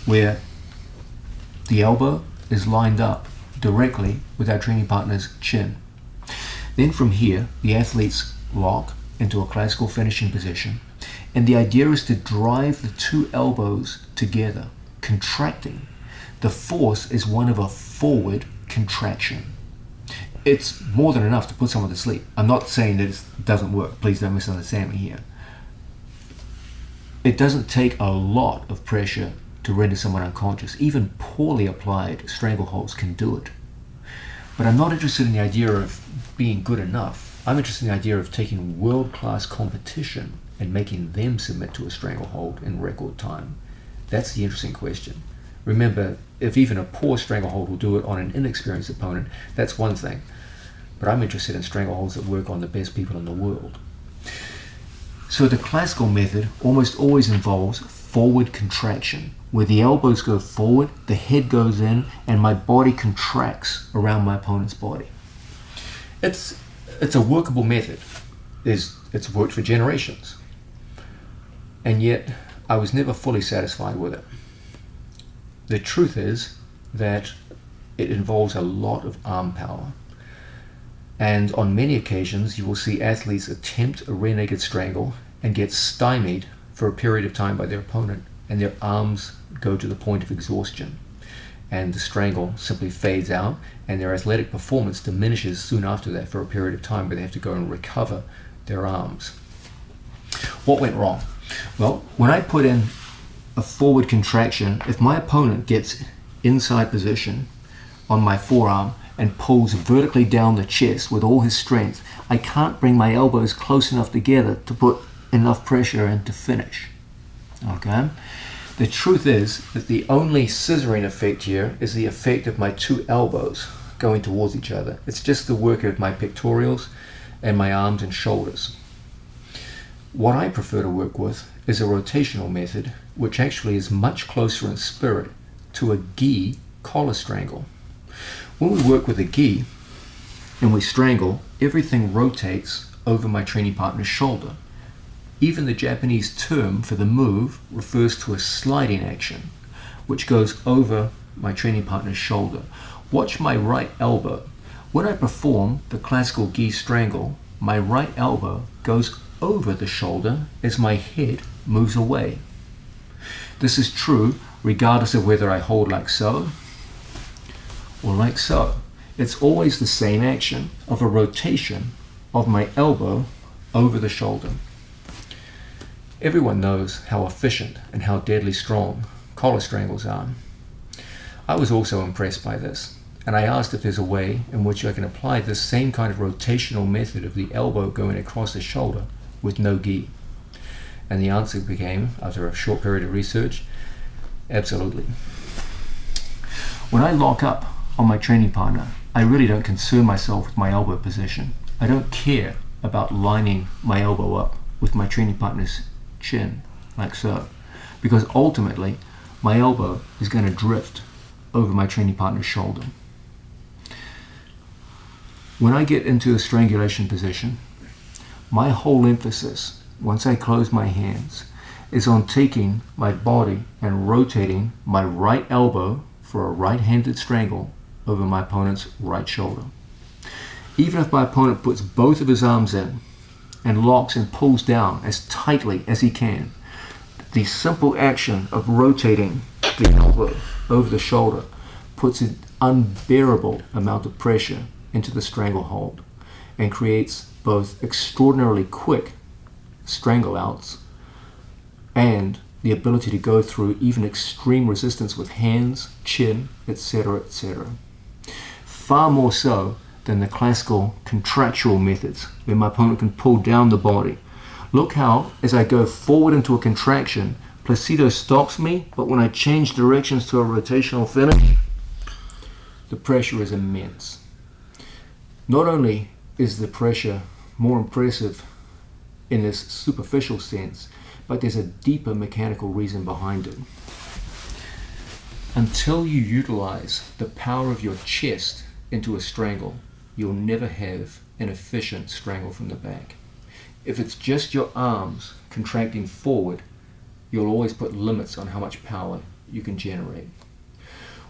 where the elbow is lined up directly with our training partner's chin. Then from here, the athletes lock into a classical finishing position, and the idea is to drive the two elbows together, contracting. The force is one of a forward contraction. It's more than enough to put someone to sleep. I'm not saying that it doesn't work. Please don't misunderstand me here. It doesn't take a lot of pressure to render someone unconscious. Even poorly applied strangleholds can do it. But I'm not interested in the idea of being good enough. I'm interested in the idea of taking world-class competition and making them submit to a stranglehold in record time. That's the interesting question. Remember, if even a poor stranglehold will do it on an inexperienced opponent, that's one thing. But I'm interested in strangleholds that work on the best people in the world. So the classical method almost always involves forward contraction, where the elbows go forward, the head goes in, and my body contracts around my opponent's body. It's a workable method. It's worked for generations. And yet, I was never fully satisfied with it. The truth is that it involves a lot of arm power. And on many occasions, you will see athletes attempt a rear naked strangle and get stymied for a period of time by their opponent, and their arms go to the point of exhaustion. And the strangle simply fades out, and their athletic performance diminishes soon after that for a period of time, where they have to go and recover their arms. What went wrong? Well, when I put in a forward contraction, if my opponent gets inside position on my forearm and pulls vertically down the chest with all his strength, I can't bring my elbows close enough together to put enough pressure in to finish. Okay? The truth is that the only scissoring effect here is the effect of my two elbows going towards each other. It's just the work of my pectorals and my arms and shoulders. What I prefer to work with is a rotational method, which actually is much closer in spirit to a gi collar strangle. When we work with a gi and we strangle, everything rotates over my training partner's shoulder. Even the Japanese term for the move refers to a sliding action, which goes over my training partner's shoulder. Watch my right elbow. When I perform the classical gi strangle, my right elbow goes over the shoulder as my head moves away. This is true regardless of whether I hold like so or like so. It's always the same action of a rotation of my elbow over the shoulder. Everyone knows how efficient and how deadly strong collar strangles are. I was also impressed by this, and I asked if there's a way in which I can apply this same kind of rotational method of the elbow going across the shoulder with no gi. And the answer became, after a short period of research, absolutely. When I lock up on my training partner, I really don't concern myself with my elbow position. I don't care about lining my elbow up with my training partner's chin, like so, because ultimately my elbow is going to drift over my training partner's shoulder. When I get into a strangulation position, my whole emphasis, once I close my hands, is on taking my body and rotating my right elbow for a right-handed strangle over my opponent's right shoulder. Even if my opponent puts both of his arms in and locks and pulls down as tightly as he can, the simple action of rotating the elbow over the shoulder puts an unbearable amount of pressure into the stranglehold and creates both extraordinarily quick strangle outs and the ability to go through even extreme resistance with hands, chin, etc., etc. Far more so than the classical contractual methods where my opponent can pull down the body. Look how, as I go forward into a contraction, Placido stops me, but when I change directions to a rotational finish, the pressure is immense. Not only is the pressure more impressive in this superficial sense, but there's a deeper mechanical reason behind it. Until you utilize the power of your chest into a strangle, you'll never have an efficient strangle from the back. If it's just your arms contracting forward, you'll always put limits on how much power you can generate.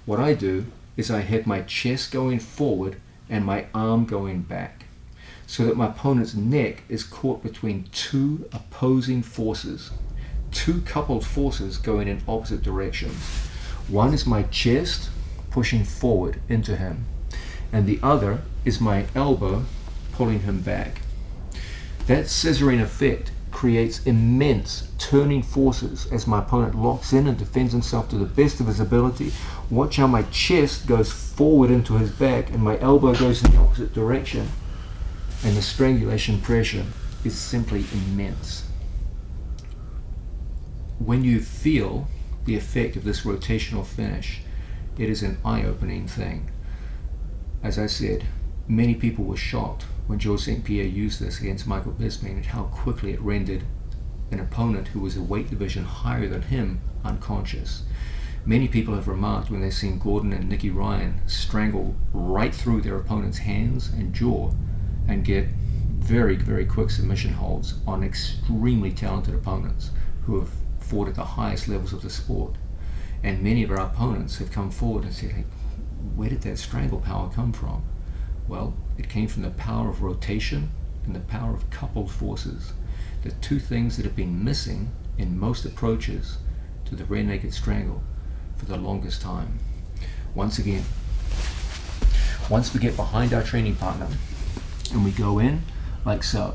What I do is I have my chest going forward and my arm going back, so that my opponent's neck is caught between two opposing forces, two coupled forces going in opposite directions. One is my chest pushing forward into him, and the other is my elbow pulling him back. That scissoring effect creates immense turning forces as my opponent locks in and defends himself to the best of his ability. Watch how my chest goes forward into his back and my elbow goes in the opposite direction, and the strangulation pressure is simply immense. When you feel the effect of this rotational finish, it is an eye-opening thing. As I said, many people were shocked when Georges St. Pierre used this against Michael Bisping and how quickly it rendered an opponent who was a weight division higher than him unconscious. Many people have remarked when they've seen Gordon and Nicky Ryan strangle right through their opponent's hands and jaw and get very, very quick submission holds on extremely talented opponents who have fought at the highest levels of the sport. And many of our opponents have come forward and said, hey, where did that strangle power come from? Well, it came from the power of rotation and the power of coupled forces, the two things that have been missing in most approaches to the rear naked strangle for the longest time. Once again, once we get behind our training partner and we go in like so,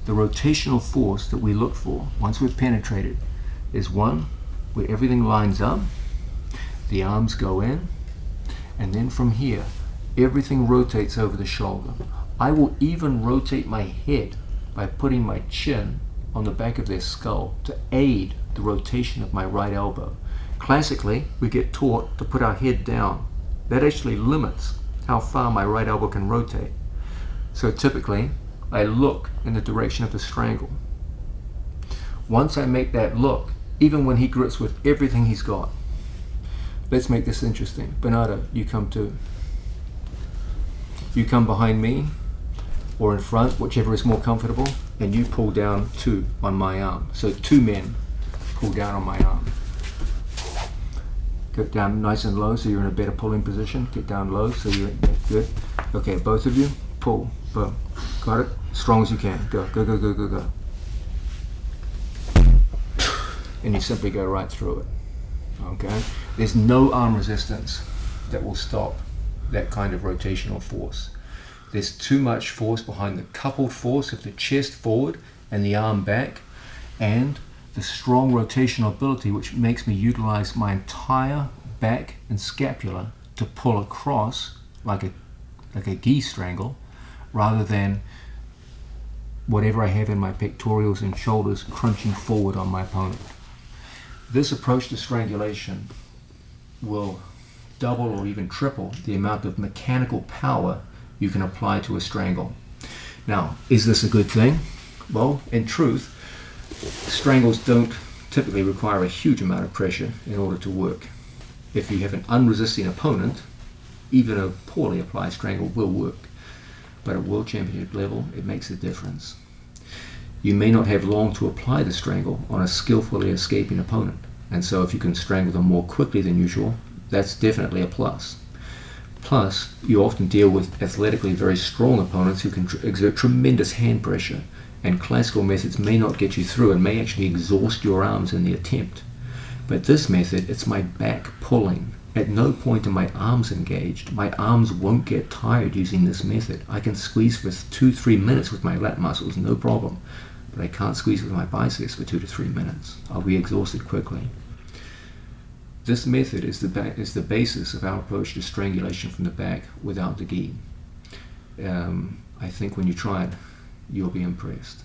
the rotational force that we look for once we've penetrated is one, where everything lines up, the arms go in, and then from here, everything rotates over the shoulder. I will even rotate my head by putting my chin on the back of their skull to aid the rotation of my right elbow. Classically, we get taught to put our head down. That actually limits how far my right elbow can rotate. So typically, I look in the direction of the strangle. Once I make that look, even when he grips with everything he's got, let's make this interesting. Bernardo, you come too. You come behind me, or in front, whichever is more comfortable, and you pull down 2 on my arm. So 2 men pull down on my arm. Get down nice and low so you're in a better pulling position. Get down low so you're good. Okay, both of you, pull, boom. Got it? Strong as you can. Go, go, go, go, go, go. And you simply go right through it. Okay? There's no arm resistance that will stop that kind of rotational force. There's too much force behind the coupled force of the chest forward and the arm back, and the strong rotational ability which makes me utilize my entire back and scapula to pull across like a gi strangle, rather than whatever I have in my pectorals and shoulders crunching forward on my opponent. This approach to strangulation will double or even triple the amount of mechanical power you can apply to a strangle. Now, is this a good thing? Well, in truth, strangles don't typically require a huge amount of pressure in order to work. If you have an unresisting opponent, even a poorly applied strangle will work. But at World Championship level, it makes a difference. You may not have long to apply the strangle on a skillfully escaping opponent, and so if you can strangle them more quickly than usual, that's definitely a plus. Plus, you often deal with athletically very strong opponents who can exert tremendous hand pressure, and classical methods may not get you through and may actually exhaust your arms in the attempt. But this method, it's my back pulling. At no point are my arms engaged. My arms won't get tired using this method. I can squeeze for 2-3 minutes with my lat muscles, no problem. But I can't squeeze with my biceps for 2 to 3 minutes. I'll be exhausted quickly. This method is the basis of our approach to strangulation from the back without the gi. I think when you try it, you'll be impressed.